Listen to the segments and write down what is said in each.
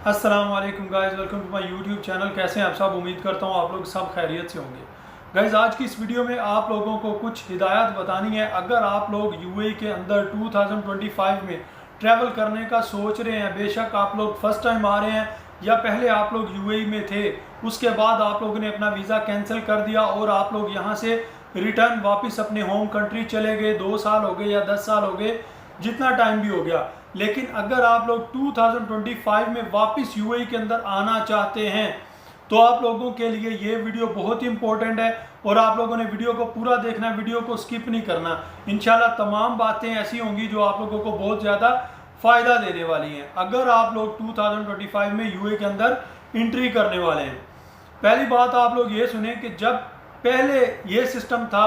अस्सलाम वालेकुम guys, welcome to my YouTube channel. कैसे हैं आप सब? उम्मीद करता हूं आप लोग सब खैरियत से होंगे। गाइस, आज की इस वीडियो में आप लोगों को कुछ हिदायत बतानी है। अगर आप लोग यूएई के अंदर 2025 में ट्रैवल करने का सोच रहे हैं, बेशक आप लोग फर्स्ट टाइम आ रहे हैं या पहले आप लोग यूएई में थे, उसके बाद आप लोगों ने अपना वीज़ा कैंसिल कर दिया और आप लोग यहाँ से रिटर्न वापस अपने होम कंट्री चले गए, 2 साल हो गए या 10 साल हो गए, जितना टाइम भी हो गया। लेकिन अगर आप लोग 2025 में वापस यूएई के अंदर आना चाहते हैं तो आप लोगों के लिए ये वीडियो बहुत ही इंपॉर्टेंट है और आप लोगों ने वीडियो को पूरा देखना है, वीडियो को स्किप नहीं करना। इंशाल्लाह तमाम बातें ऐसी होंगी जो आप लोगों को बहुत ज़्यादा फ़ायदा देने वाली हैं अगर आप लोग 2025 में यूएई के अंदर एंट्री करने वाले हैं। पहली बात आप लोग ये सुने कि जब पहले ये सिस्टम था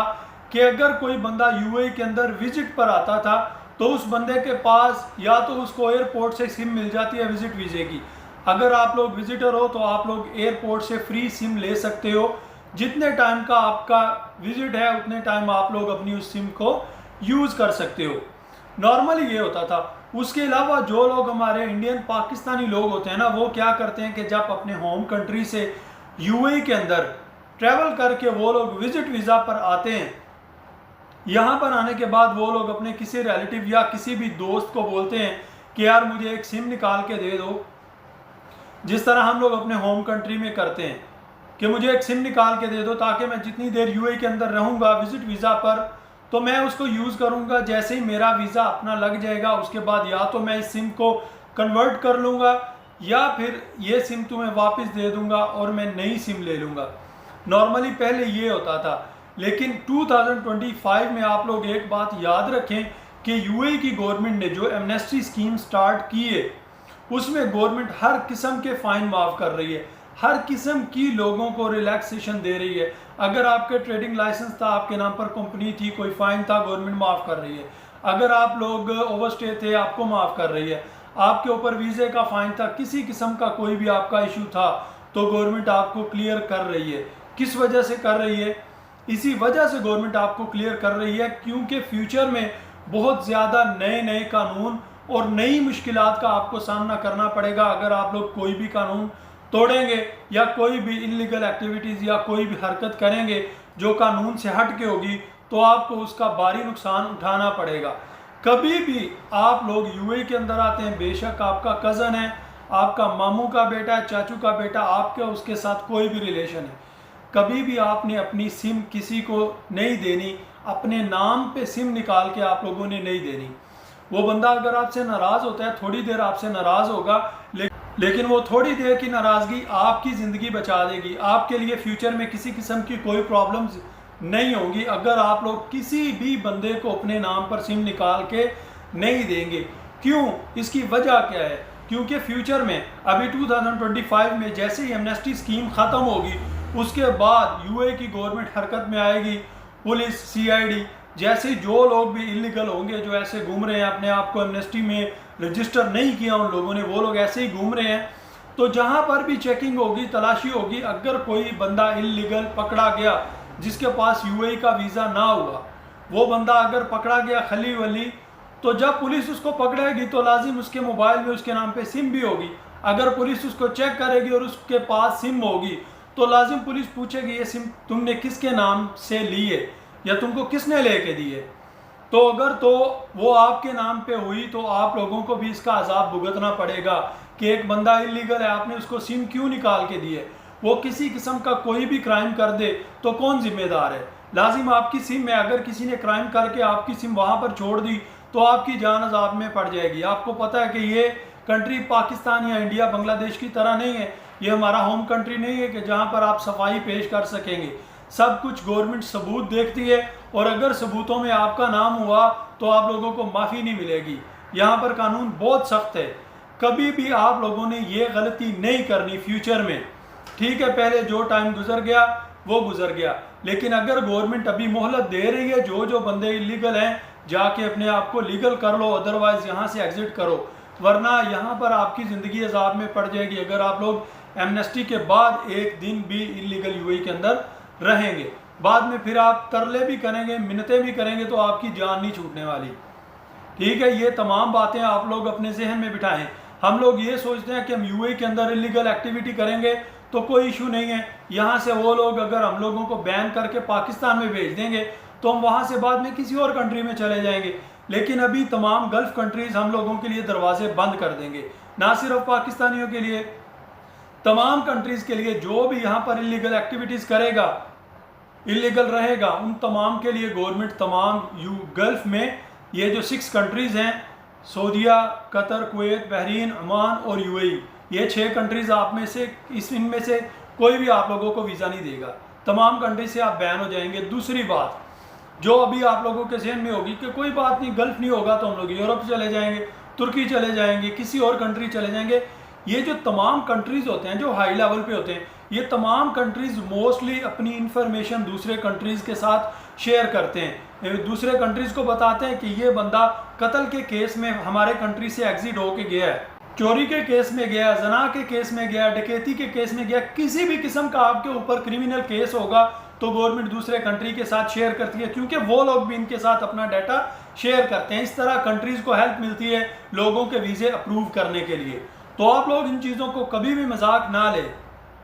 कि अगर कोई बंदा यूएई के अंदर विजिट पर आता था तो उस बंदे के पास या तो उसको एयरपोर्ट से सिम मिल जाती है विजिट वीज़े की। अगर आप लोग विजिटर हो तो आप लोग एयरपोर्ट से फ्री सिम ले सकते हो। जितने टाइम का आपका विजिट है उतने टाइम आप लोग अपनी उस सिम को यूज़ कर सकते हो। नॉर्मली ये होता था। उसके अलावा जो लोग हमारे इंडियन पाकिस्तानी लोग होते हैं ना, वो क्या करते हैं कि जब अपने होम कंट्री से यूएई के अंदर ट्रैवल करके वो लोग विजिट वीज़ा पर आते हैं, यहाँ पर आने के बाद वो लोग अपने किसी रिलेटिव या किसी भी दोस्त को बोलते हैं कि यार मुझे एक सिम निकाल के दे दो, जिस तरह हम लोग अपने होम कंट्री में करते हैं कि मुझे एक सिम निकाल के दे दो ताकि मैं जितनी देर यूएई के अंदर रहूँगा विजिट वीज़ा पर तो मैं उसको यूज़ करूँगा। जैसे ही मेरा वीज़ा अपना लग जाएगा उसके बाद या तो मैं इस सिम को कन्वर्ट कर लूँगा या फिर ये सिम तुम्हें वापस दे दूँगा और मैं नई सिम ले लूँगा। नॉर्मली पहले ये होता था। लेकिन 2025 में आप लोग एक बात याद रखें कि यूएई की गवर्नमेंट ने जो एमनेस्टी स्कीम स्टार्ट की है उसमें गवर्नमेंट हर किस्म के फ़ाइन माफ़ कर रही है, हर किस्म की लोगों को रिलैक्सेशन दे रही है। अगर आपके ट्रेडिंग लाइसेंस था, आपके नाम पर कंपनी थी, कोई फ़ाइन था, गवर्नमेंट माफ़ कर रही है। अगर आप लोग ओवरस्टे थे, आपको माफ़ कर रही है। आपके ऊपर वीज़े का फ़ाइन था, किसी किस्म का कोई भी आपका इशू था तो गवर्नमेंट आपको क्लियर कर रही है। किस वजह से कर रही है? इसी वजह से गवर्नमेंट आपको क्लियर कर रही है क्योंकि फ्यूचर में बहुत ज़्यादा नए नए कानून और नई मुश्किलात का आपको सामना करना पड़ेगा। अगर आप लोग कोई भी कानून तोड़ेंगे या कोई भी इलीगल एक्टिविटीज़ या कोई भी हरकत करेंगे जो कानून से हट के होगी तो आपको उसका भारी नुकसान उठाना पड़ेगा। कभी भी आप लोग यूएई के अंदर आते हैं, बेशक आपका कज़न है, आपका मामू का बेटा है, चाचू का बेटा, आपके उसके साथ कोई भी रिलेशन है, कभी भी आपने अपनी सिम किसी को नहीं देनी, अपने नाम पे सिम निकाल के आप लोगों ने नहीं देनी। वो बंदा अगर आपसे नाराज़ होता है, थोड़ी देर आपसे नाराज़ होगा, लेकिन वो थोड़ी देर की नाराज़गी आपकी ज़िंदगी बचा देगी। आपके लिए फ्यूचर में किसी किस्म की कोई प्रॉब्लम्स नहीं होंगी अगर आप लोग किसी भी बंदे को अपने नाम पर सिम निकाल के नहीं देंगे। क्यों? इसकी वजह क्या है? क्योंकि फ्यूचर में अभी 2025 में जैसे ही एमनेस्टी स्कीम ख़त्म होगी उसके बाद यूएई की गवर्नमेंट हरकत में आएगी। पुलिस, सीआईडी जैसे जो लोग भी इलीगल होंगे, जो ऐसे घूम रहे हैं, अपने आप को एमनेस्टी में रजिस्टर नहीं किया उन लोगों ने, वो लोग ऐसे ही घूम रहे हैं, तो जहां पर भी चेकिंग होगी, तलाशी होगी, अगर कोई बंदा इलीगल पकड़ा गया जिसके पास यूएई का वीज़ा ना हुआ, वो बंदा अगर पकड़ा गया खली वली, तो जब पुलिस उसको पकड़ेगी तो लाजिम उसके मोबाइल में उसके नाम पर सिम भी होगी। अगर पुलिस उसको चेक करेगी और उसके पास सिम होगी तो लाजिम पुलिस पूछेगी ये सिम तुमने किसके नाम से ली है या तुमको किसने लेके दी है। तो अगर तो वो आपके नाम पे हुई तो आप लोगों को भी इसका अजाब भुगतना पड़ेगा कि एक बंदा इलीगल है, आपने उसको सिम क्यों निकाल के दी है। वो किसी किस्म का कोई भी क्राइम कर दे तो कौन जिम्मेदार है? लाजिम आपकी सिम में अगर किसी ने क्राइम करके आपकी सिम वहाँ पर छोड़ दी तो आपकी जान अजाब में पड़ जाएगी। आपको पता है कि ये कंट्री पाकिस्तान या इंडिया, बांग्लादेश की तरह नहीं है। ये हमारा होम कंट्री नहीं है कि जहाँ पर आप सफाई पेश कर सकेंगे। सब कुछ गवर्नमेंट सबूत देखती है और अगर सबूतों में आपका नाम हुआ तो आप लोगों को माफ़ी नहीं मिलेगी। यहाँ पर कानून बहुत सख्त है। कभी भी आप लोगों ने ये गलती नहीं करनी फ्यूचर में। ठीक है, पहले जो टाइम गुजर गया वो गुजर गया, लेकिन अगर गवर्नमेंट अभी मोहलत दे रही है, जो बंदे इलीगल हैं जाके अपने आप को लीगल कर लो, अदरवाइज यहाँ से एग्जिट करो, वरना यहाँ पर आपकी ज़िंदगी अजाब में पड़ जाएगी अगर आप लोग एमनेस्टी के बाद एक दिन भी इलीगल यूएई के अंदर रहेंगे। बाद में फिर आप तरले भी करेंगे, मिन्नतें भी करेंगे तो आपकी जान नहीं छूटने वाली। ठीक है, ये तमाम बातें आप लोग अपने जहन में बिठाएं। हम लोग ये सोचते हैं कि हम यूएई के अंदर इलीगल एक्टिविटी करेंगे तो कोई इशू नहीं है, यहाँ से वो लोग अगर हम लोगों को बैन करके पाकिस्तान में भेज देंगे तो हम वहाँ से बाद में किसी और कंट्री में चले जाएंगे। लेकिन अभी तमाम गल्फ कंट्रीज़ हम लोगों के लिए दरवाजे बंद कर देंगे, ना सिर्फ पाकिस्तानियों के लिए, तमाम कंट्रीज़ के लिए। जो भी यहाँ पर इलीगल एक्टिविटीज़ करेगा, इलीगल रहेगा, उन तमाम के लिए गवर्नमेंट तमाम गल्फ में ये जो 6 कंट्रीज़ हैं, सऊदीया, कतर, कुवैत, बहरीन, ओमान और यूएई, ये 6 कंट्रीज़ आप में से इनमें से कोई भी आप लोगों को वीज़ा नहीं देगा। तमाम कंट्री से आप बैन हो जाएंगे। दूसरी बात जो अभी आप लोगों के जहन में होगी कि कोई बात नहीं, गल्फ नहीं होगा तो हम लोग यूरोप चले जाएंगे, तुर्की चले जाएंगे, किसी और कंट्री चले जाएंगे। ये जो तमाम कंट्रीज़ होते हैं जो हाई लेवल पे होते हैं, ये तमाम कंट्रीज़ मोस्टली अपनी इंफॉर्मेशन दूसरे कंट्रीज़ के साथ शेयर करते हैं, दूसरे कंट्रीज़ को बताते हैं कि ये बंदा कत्ल के केस में हमारे कंट्री से एग्जिट होके गया है, चोरी के केस में गया, जना के केस में गया, डकैती के केस में गया, किसी भी किस्म का आपके ऊपर क्रिमिनल केस होगा तो गवर्नमेंट दूसरे कंट्री के साथ शेयर करती है, क्योंकि वो लोग भी इनके साथ अपना डाटा शेयर करते हैं। इस तरह कंट्रीज़ को हेल्प मिलती है लोगों के वीज़े अप्रूव करने के लिए। तो आप लोग इन चीज़ों को कभी भी मजाक ना लें।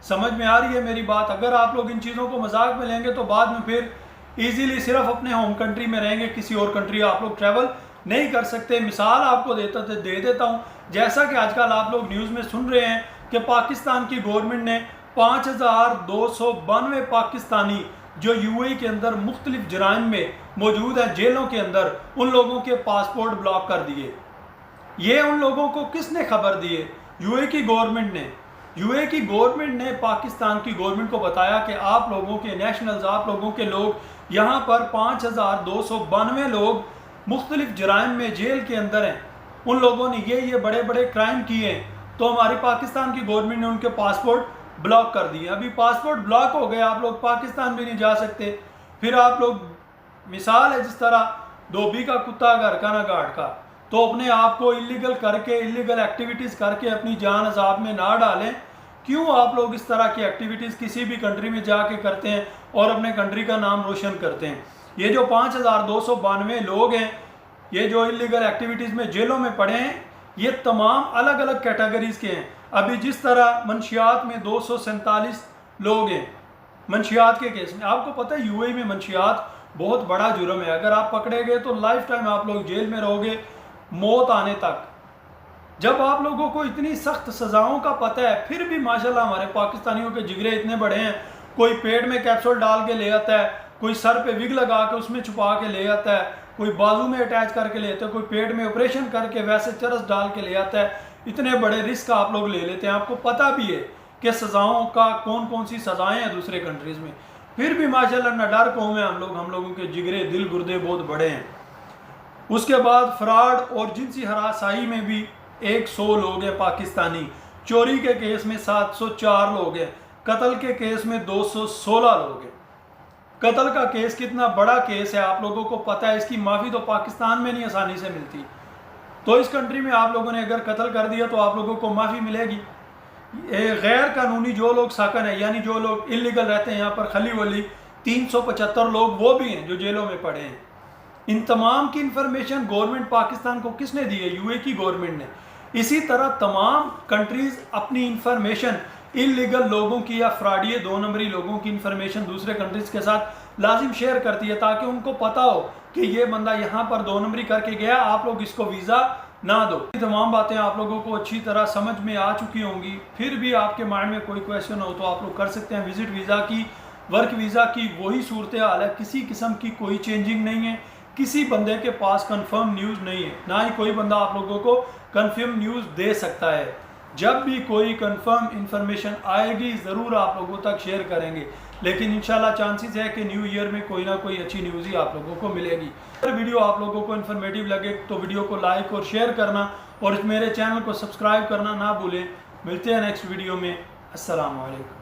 समझ में आ रही है मेरी बात? अगर आप लोग इन चीज़ों को मजाक में लेंगे तो बाद में फिर ईजीली सिर्फ अपने होम कंट्री में रहेंगे, किसी और कंट्री आप लोग ट्रैवल नहीं कर सकते। मिसाल आपको दे देता हूँ, जैसा कि आजकल आप लोग न्यूज़ में सुन रहे हैं कि पाकिस्तान की गवर्नमेंट ने 5292 पाकिस्तानी जो यूएई के अंदर मुख्तलिफ जराइम में मौजूद हैं, जेलों के अंदर, उन लोगों के पासपोर्ट ब्लॉक कर दिए। ये उन लोगों को किसने खबर दी है? यूएई की गवर्नमेंट ने। यूएई की गवर्नमेंट ने पाकिस्तान की गवर्नमेंट को बताया कि आप लोगों के नेशनल्स, आप लोगों के लोग यहाँ पर 5292 लोग मुख्तलिफ जराइम में जेल के अंदर हैं, उन लोगों ने ये बड़े बड़े क्राइम किए हैं, तो हमारी पाकिस्तान की गवर्नमेंट ने उनके पासपोर्ट ब्लॉक कर दिए। अभी पासपोर्ट ब्लॉक हो गए, आप लोग पाकिस्तान भी नहीं जा सकते। फिर आप लोग, मिसाल है जिस तरह धोबी का कुत्ता घर का ना गार्ड का, तो अपने आप को इलीगल करके, इलीगल एक्टिविटीज़ करके अपनी जान अजाब में ना डालें। क्यों आप लोग इस तरह की एक्टिविटीज़ किसी भी कंट्री में जाके करते हैं और अपने कंट्री का नाम रोशन करते हैं? ये जो 5292 लोग हैं, ये जो इलीगल एक्टिविटीज़ में जेलों में पड़े हैं, ये तमाम अलग अलग कैटेगरीज़ के हैं। अभी जिस तरह मंशियात में 247 लोग हैं, मंशियात के केस में, आपको पता है यूएई में मंशियात बहुत बड़ा जुर्म है। अगर आप पकड़े गए तो लाइफ टाइम आप लोग जेल में रहोगे, मौत आने तक। जब आप लोगों को इतनी सख्त सज़ाओं का पता है, फिर भी माशाल्लाह हमारे पाकिस्तानियों के जिगरे इतने बड़े हैं। कोई पेट में कैप्सूल डाल के ले आता है, कोई सर पे विग लगा के उसमें छुपा के ले आता है, कोई बाजू में अटैच करके ले आता है, कोई पेट में ऑपरेशन करके वैसे चरस डाल के ले आता है। इतने बड़े रिस्क आप लोग ले लेते हैं। आपको पता भी है कि सज़ाओं का कौन कौन सी सज़ाएँ हैं दूसरे कंट्रीज़ में, फिर भी माशाल्लाह न डर कौम है हम लोगों के जिगरे दिल गुर्दे बहुत बड़े हैं। उसके बाद फ्रॉड और जिनसी हरासाई में भी 100 लोग हैं पाकिस्तानी, चोरी के केस में 704 लोग हैं, कत्ल के केस में 216 लोग हैं। कत्ल का केस कितना बड़ा केस है आप लोगों को पता है, इसकी माफ़ी तो पाकिस्तान में नहीं आसानी से मिलती। तो इस कंट्री में आप लोगों ने अगर कत्ल कर दिया तो आप लोगों को माफ़ी मिलेगी। गैर कानूनी जो लोग साकन है, यानी जो लोग इलीगल रहते हैं यहाँ पर खली वली, 375 लोग वो भी हैं जो जेलों में पड़े हैं। इन तमाम की इंफॉर्मेशन गवर्नमेंट पाकिस्तान को किसने दी है? यूएई की गवर्नमेंट ने। इसी तरह तमाम कंट्रीज़ अपनी इंफॉर्मेशन इलीगल लोगों की या फ्रॉडिये 2 नंबरी लोगों की इंफॉर्मेशन दूसरे कंट्रीज़ के साथ लाजिम शेयर करती है, ताकि उनको पता हो कि ये बंदा यहाँ पर 2 नंबरी करके गया, आप लोग इसको वीज़ा ना दो। ये तमाम बातें आप लोगों को अच्छी तरह समझ में आ चुकी होंगी। फिर भी आपके माइंड में कोई क्वेश्चन हो तो आप लोग कर सकते हैं। विजिट वीज़ा की, वर्क वीज़ा की वही सूरत हाल है, किसी किस्म की कोई चेंजिंग नहीं है। किसी बंदे के पास कंफर्म न्यूज़ नहीं है, ना ही कोई बंदा आप लोगों को कंफर्म न्यूज़ दे सकता है। जब भी कोई कंफर्म इंफॉर्मेशन आएगी ज़रूर आप लोगों तक शेयर करेंगे, लेकिन इंशाल्लाह चांसेस है कि न्यू ईयर में कोई ना कोई अच्छी न्यूज़ ही आप लोगों को मिलेगी। अगर वीडियो आप लोगों को इन्फॉर्मेटिव लगे तो वीडियो को लाइक और शेयर करना और मेरे चैनल को सब्सक्राइब करना ना भूलें। मिलते हैं नेक्स्ट वीडियो में। अस्सलाम वालेकुम।